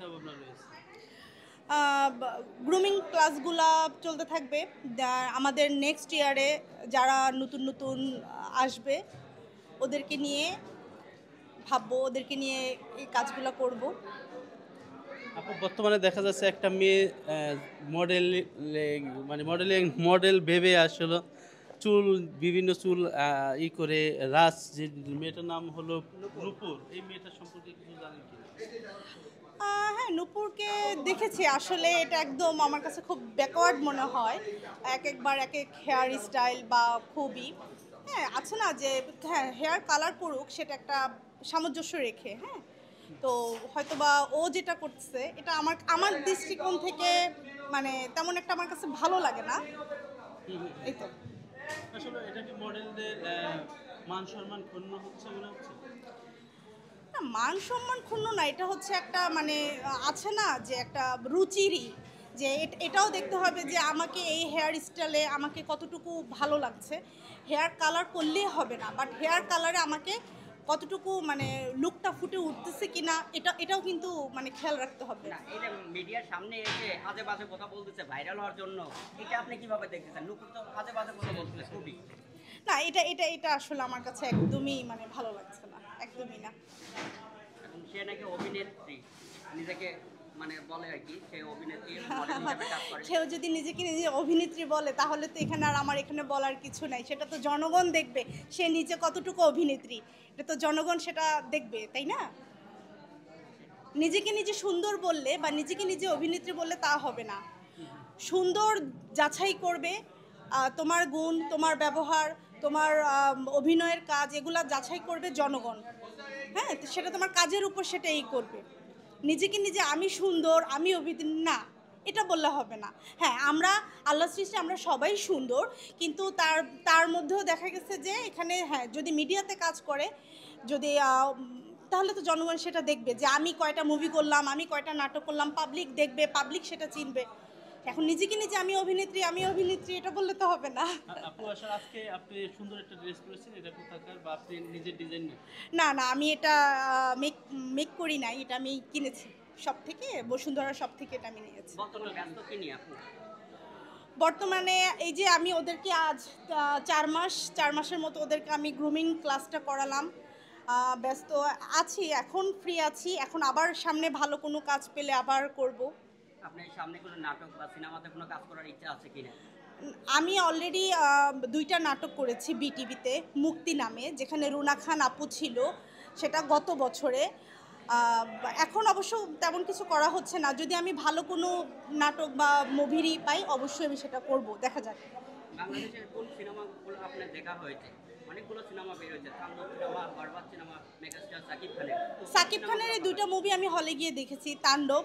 চিন্তা ভাবনা রয়েছে? গ্রুমিং ক্লাসগুলা চলতে থাকবে। আমাদের নেক্সট ইয়ারে যারা নতুন নতুন আসবে ওদেরকে নিয়ে ভাববো, ওদেরকে নিয়ে এই কাজগুলো করব। আপু বর্তমানে দেখা যাচ্ছে একটা মেয়ে মডেল, মানে মডেলিং মডেল ভেবে আসলে চুল, বিভিন্ন চুল করে যে মেয়েটার নাম হলো নূপুর, এই মেয়েটার সম্পর্কে কিছু জানেন কি? হ্যাঁ, নূপুরকে দেখেছি। আসলে এটা একদম আমার কাছে খুব ব্যাকওয়ার্ড মনে হয়। একবার এক এক হেয়ার স্টাইল বা খুবই, হ্যাঁ আছে না যে, হ্যাঁ হেয়ার কালার করুক সেটা একটা সামঞ্জস্য রেখে, হ্যাঁ। তো হয়তোবা ও যেটা করছে এটা আমার আমার দৃষ্টিকোণ থেকে মানে তেমন একটা আমার কাছে ভালো লাগে না। এই তো। আসলে এটা কি মডেলদের মান সম্মান ক্ষুণ্ণ হচ্ছে মনে হচ্ছে? না, মান সম্মান ক্ষুণ্ণ না, এটা হচ্ছে একটা মানে আছে না যে একটা রুচিরই, যে এটাও দেখতে হবে যে আমাকে এই হেয়ার স্টাইলে আমাকে কতটুকু ভালো লাগছে। হেয়ার কালার করলেই হবে না, বাট হেয়ার কালারে আমাকে কতটুকু মানে লুকটা ফুটে উঠতেছে কিনা এটাও কিন্তু মানে খেয়াল রাখতে হবে। না, এই যে মিডিয়ার সামনে এসে আজে বাজে কথা বলতেছে ভাইরাল হওয়ার জন্য, এটা আপনি কিভাবে দেখতেছেন? নুপুর তো আজে বাজে কথা বলতেছে খুবই। না, এটা আসলে আমার কাছে একদমই মানে ভালো লাগছে না, একদমই না। এখন সে নাকি অভিনেত্রী নিজেকে মানে বলে আর কি, সে অভিনেত্রী মডেল হিসেবে কাজ করে। সেও যদি নিজেকে নিজে অভিনেত্রী বলে তাহলে তো এখানে আর আমার এখানে বলার কিছু নাই, সেটা তো জনগণ দেখবে সে নিজে কতটুকু অভিনেত্রী। এটা তো জনগণ সেটা দেখবে, তাই না? নিজেকে নিজে সুন্দর বললে বা নিজেকে নিজে অভিনেত্রী বললে তা হবে না। সুন্দর যাচাই করবে তোমার গুণ, তোমার ব্যবহার, তোমার অভিনয়ের কাজ, এগুলা যাচাই করবে জনগণ। হ্যাঁ, তো সেটা তোমার কাজের উপর সেটাই করবে। নিজেকে নিজে আমি সুন্দর, আমি অভিনেত্রী না, এটা বললে হবে না। হ্যাঁ, আমরা আল্লাহ সৃষ্টি আমরা সবাই সুন্দর, কিন্তু তার তার মধ্যেও দেখা গেছে যে এখানে হ্যাঁ যদি মিডিয়াতে কাজ করে, যদি তাহলে তো জনগণ সেটা দেখবে যে আমি কয়টা মুভি করলাম, আমি কয়টা নাটক করলাম, পাবলিক দেখবে, পাবলিক সেটা চিনবে। এখন নিজেকে নিজে আমি অভিনেত্রী এটা বললে তো হবে না। আপু আসলে আজকে আপনি সুন্দর একটা ড্রেস পরেছেন, এটা কোথাকার বা আপনি নিজের ডিজাইন না? না না, আমি এটা মেক মেক করি নাই, এটা আমি কিনেছি সব থেকে, বসুন্ধরা সব থেকে এটা আমি নিয়েছি। বর্তমানে ব্যস্ত কি নিয়ে আপু? বর্তমানে এই যে আমি ওদেরকে আজ 4 মাসের মতো ওদেরকে আমি গ্রুমিং ক্লাসটা করালাম। ব্যস্ত আছি, এখন ফ্রি আছি, এখন আবার সামনে ভালো কোনো কাজ পেলে আবার করব। আপনার সামনে কোনো নাটক বা সিনেমাতে কোনো কাজ করার ইচ্ছা আছে কিনা? আমি অলরেডি 2টা নাটক করেছি বিটিভিতে, মুক্তি নামে, যেখানে রুনা খান আপু ছিল, সেটা গত বছরে। এখন অবশ্য তেমন কিছু করা হচ্ছে না, যদি আমি ভালো কোনো নাটক বা মুভিরই পাই অবশ্যই আমি সেটা করব, দেখা যাক। বাংলাদেশের কোন সিনেমাগুলো আপনার দেখা হয়েছে? অনেকগুলো সিনেমা বের হয়েছে, তাণ্ডব সিনেমা, বরবাদ সিনেমা, মেগাস্টার সাকিব খানের। তো কোন সাকিব খানের সিনেমাগুলো এই ভালো 2টা লাগে? মুভি আমি হলে গিয়ে দেখেছি, তাণ্ডব